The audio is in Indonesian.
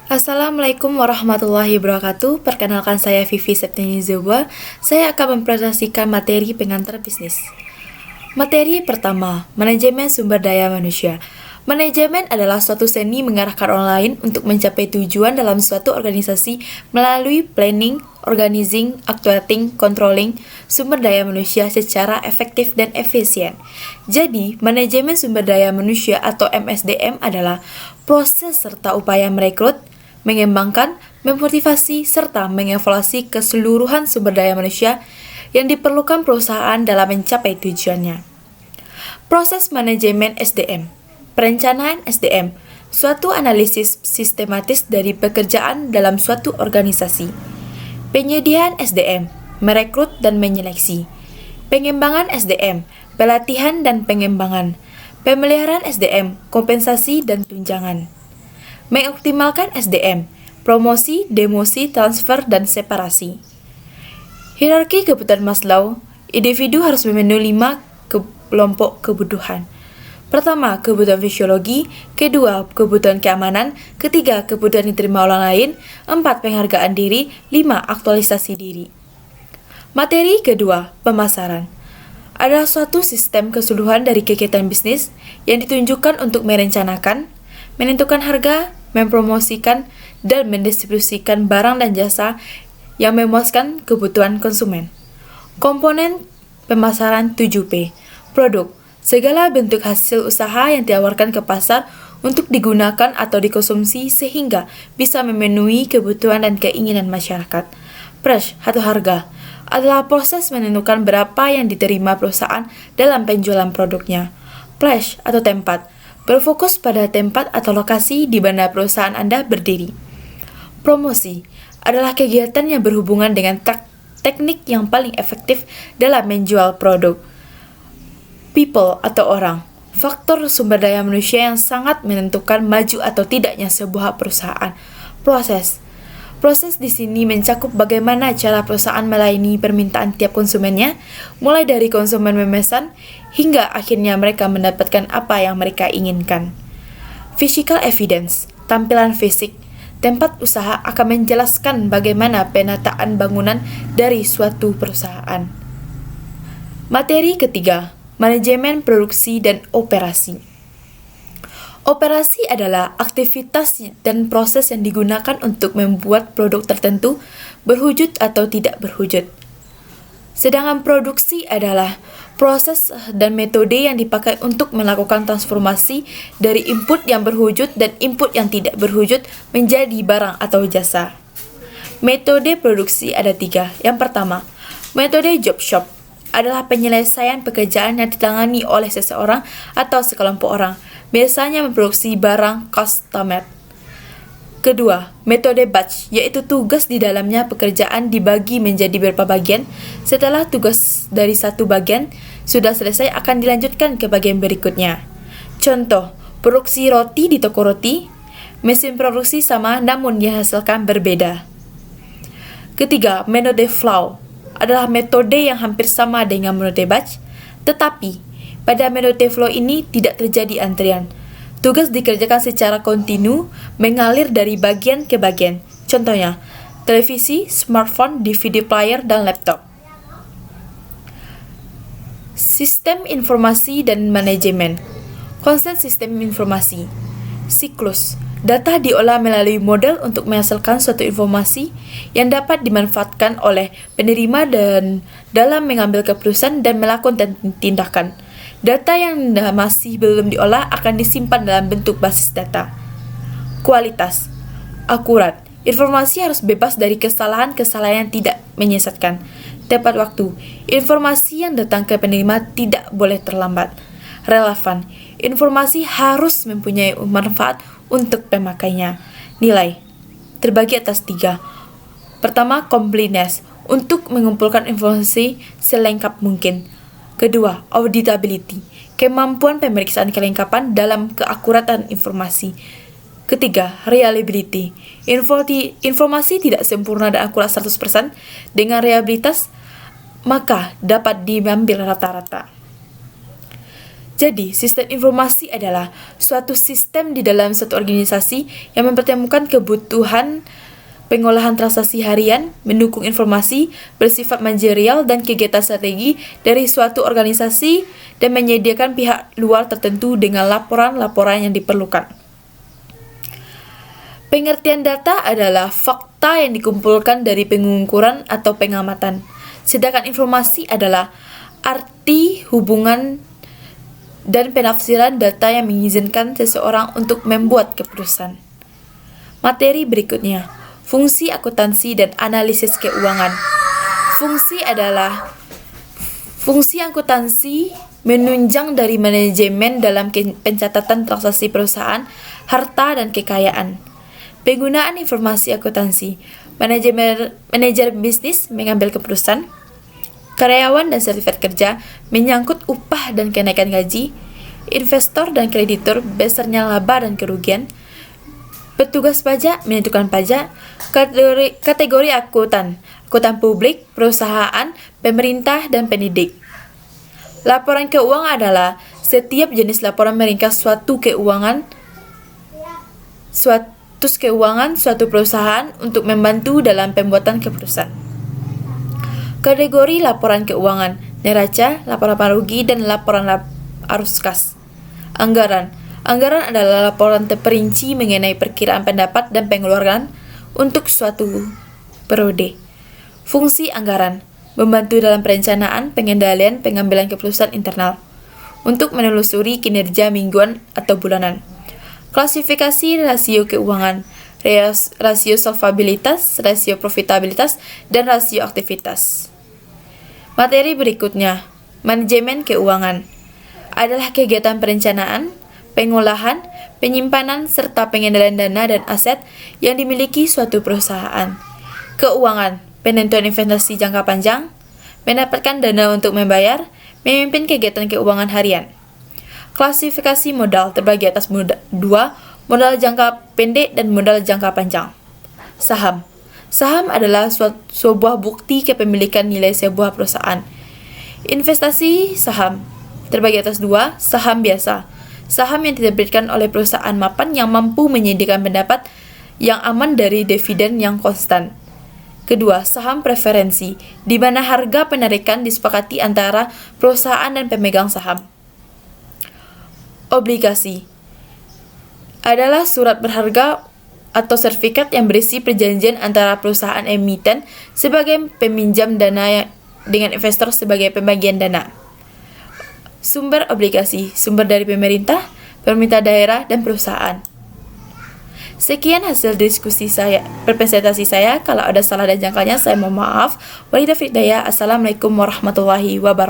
Assalamualaikum warahmatullahi wabarakatuh. Perkenalkan saya Vivi Septiani Zewa. Saya akan mempresentasikan materi pengantar bisnis. Materi pertama, manajemen sumber daya manusia. Manajemen adalah suatu seni mengarahkan orang lain untuk mencapai tujuan dalam suatu organisasi melalui planning, organizing, actuating, controlling sumber daya manusia secara efektif dan efisien. Jadi, manajemen sumber daya manusia atau MSDM adalah proses serta upaya merekrut, mengembangkan, memotivasi, serta mengevaluasi keseluruhan sumber daya manusia yang diperlukan perusahaan dalam mencapai tujuannya. Proses manajemen SDM. Perencanaan SDM, suatu analisis sistematis dari pekerjaan dalam suatu organisasi. Penyediaan SDM, merekrut dan menyeleksi. Pengembangan SDM, pelatihan dan pengembangan. Pemeliharaan SDM, kompensasi dan tunjangan. Mengoptimalkan SDM, promosi, demosi, transfer, dan separasi. Hierarki kebutuhan Maslow, individu harus memenuhi 5 kelompok kebutuhan. Pertama, kebutuhan fisiologi. Kedua, kebutuhan keamanan. Ketiga, kebutuhan diterima orang lain. 4, penghargaan diri. 5, aktualisasi diri. Materi kedua, pemasaran. Adalah suatu sistem keseluruhan dari kegiatan bisnis yang ditunjukkan untuk merencanakan, menentukan harga, mempromosikan, dan mendistribusikan barang dan jasa yang memuaskan kebutuhan konsumen. Komponen pemasaran 7P. Produk, segala bentuk hasil usaha yang ditawarkan ke pasar untuk digunakan atau dikonsumsi sehingga bisa memenuhi kebutuhan dan keinginan masyarakat. Price atau harga adalah proses menentukan berapa yang diterima perusahaan dalam penjualan produknya. Place atau tempat berfokus pada tempat atau lokasi di mana perusahaan Anda berdiri. Promosi adalah kegiatan yang berhubungan dengan teknik yang paling efektif dalam menjual produk. People atau orang, faktor sumber daya manusia yang sangat menentukan maju atau tidaknya sebuah perusahaan. Proses di sini mencakup bagaimana cara perusahaan melayani permintaan tiap konsumennya, mulai dari konsumen memesan hingga akhirnya mereka mendapatkan apa yang mereka inginkan. Physical evidence, tampilan fisik, tempat usaha akan menjelaskan bagaimana penataan bangunan dari suatu perusahaan. Materi ketiga, manajemen produksi dan operasi. Operasi adalah aktivitas dan proses yang digunakan untuk membuat produk tertentu berwujud atau tidak berwujud. Sedangkan produksi adalah proses dan metode yang dipakai untuk melakukan transformasi dari input yang berwujud dan input yang tidak berwujud menjadi barang atau jasa. Metode produksi ada 3. Yang pertama, metode job shop adalah penyelesaian pekerjaan yang ditangani oleh seseorang atau sekelompok orang, biasanya memproduksi barang custom-made. Kedua, metode batch, yaitu tugas di dalamnya pekerjaan dibagi menjadi beberapa bagian. Setelah tugas dari satu bagian sudah selesai akan dilanjutkan ke bagian berikutnya. Contoh, produksi roti di toko roti, mesin produksi sama namun dihasilkan berbeda. Ketiga, metode flow adalah metode yang hampir sama dengan metode batch, tetapi pada metode flow ini tidak terjadi antrian. Tugas dikerjakan secara kontinu, mengalir dari bagian ke bagian. Contohnya, televisi, smartphone, DVD player, dan laptop. Sistem informasi dan manajemen. Konsep sistem informasi. Siklus. Data diolah melalui model untuk menghasilkan suatu informasi yang dapat dimanfaatkan oleh penerima dan dalam mengambil keputusan dan melakukan tindakan. Data yang masih belum diolah akan disimpan dalam bentuk basis data. Kualitas. Akurat. Informasi harus bebas dari kesalahan-kesalahan yang tidak menyesatkan. Tepat waktu. Informasi yang datang ke penerima tidak boleh terlambat. Relevan. Informasi harus mempunyai manfaat untuk pemakainya. Nilai terbagi atas 3. Pertama, completeness, untuk mengumpulkan informasi selengkap mungkin. Kedua, auditability, kemampuan pemeriksaan kelengkapan dalam keakuratan informasi. Ketiga, reliability, informasi tidak sempurna dan akurat 100%. Dengan reliabilitas, maka dapat diambil rata-rata. Jadi, sistem informasi adalah suatu sistem di dalam suatu organisasi yang mempertemukan kebutuhan pengolahan transaksi harian, mendukung informasi, bersifat manajerial dan kegiatan strategi dari suatu organisasi, dan menyediakan pihak luar tertentu dengan laporan-laporan yang diperlukan. Pengertian data adalah fakta yang dikumpulkan dari pengukuran atau pengamatan, sedangkan informasi adalah arti, hubungan, dan penafsiran data yang mengizinkan seseorang untuk membuat keputusan. Materi berikutnya, fungsi akuntansi dan analisis keuangan. Fungsi akuntansi menunjang dari manajemen dalam pencatatan transaksi perusahaan, harta, dan kekayaan. Penggunaan informasi akuntansi, manajer bisnis mengambil keputusan, karyawan dan sertifikat kerja menyangkut upah dan kenaikan gaji, investor dan kreditur besarnya laba dan kerugian, petugas pajak menentukan pajak, kategori akuntan publik, perusahaan, pemerintah, dan pendidik. Laporan keuangan adalah setiap jenis laporan meringkas suatu perusahaan untuk membantu dalam pembuatan keputusan. Kategori laporan keuangan, neraca, laporan rugi, dan laporan arus kas. Anggaran adalah laporan terperinci mengenai perkiraan pendapat dan pengeluaran untuk suatu periode. Fungsi anggaran, membantu dalam perencanaan, pengendalian, pengambilan keputusan internal, untuk menelusuri kinerja mingguan atau bulanan. Klasifikasi rasio keuangan, rasio solvabilitas, rasio profitabilitas, dan rasio aktivitas. Materi berikutnya, manajemen keuangan, adalah kegiatan perencanaan, pengolahan, penyimpanan, serta pengendalian dana dan aset yang dimiliki suatu perusahaan. Keuangan, penentuan investasi jangka panjang, mendapatkan dana untuk membayar, memimpin kegiatan keuangan harian. Klasifikasi modal terbagi atas dua, modal jangka pendek dan modal jangka panjang. Saham adalah sebuah bukti kepemilikan nilai sebuah perusahaan. Investasi saham terbagi atas dua, saham biasa, saham yang diterbitkan oleh perusahaan mapan yang mampu menyediakan pendapat yang aman dari dividen yang konstan. Kedua, saham preferensi, di mana harga penarikan disepakati antara perusahaan dan pemegang saham. Obligasi adalah surat berharga atau sertifikat yang berisi perjanjian antara perusahaan emiten sebagai peminjam dana dengan investor sebagai pembagian dana. Sumber obligasi, sumber dari pemerintah daerah, dan perusahaan. Sekian hasil diskusi presentasi saya. Kalau ada salah dan jangkalnya, saya mohon maaf. Wabillahi taufiq hidayah. Assalamualaikum warahmatullahi wabarakatuh.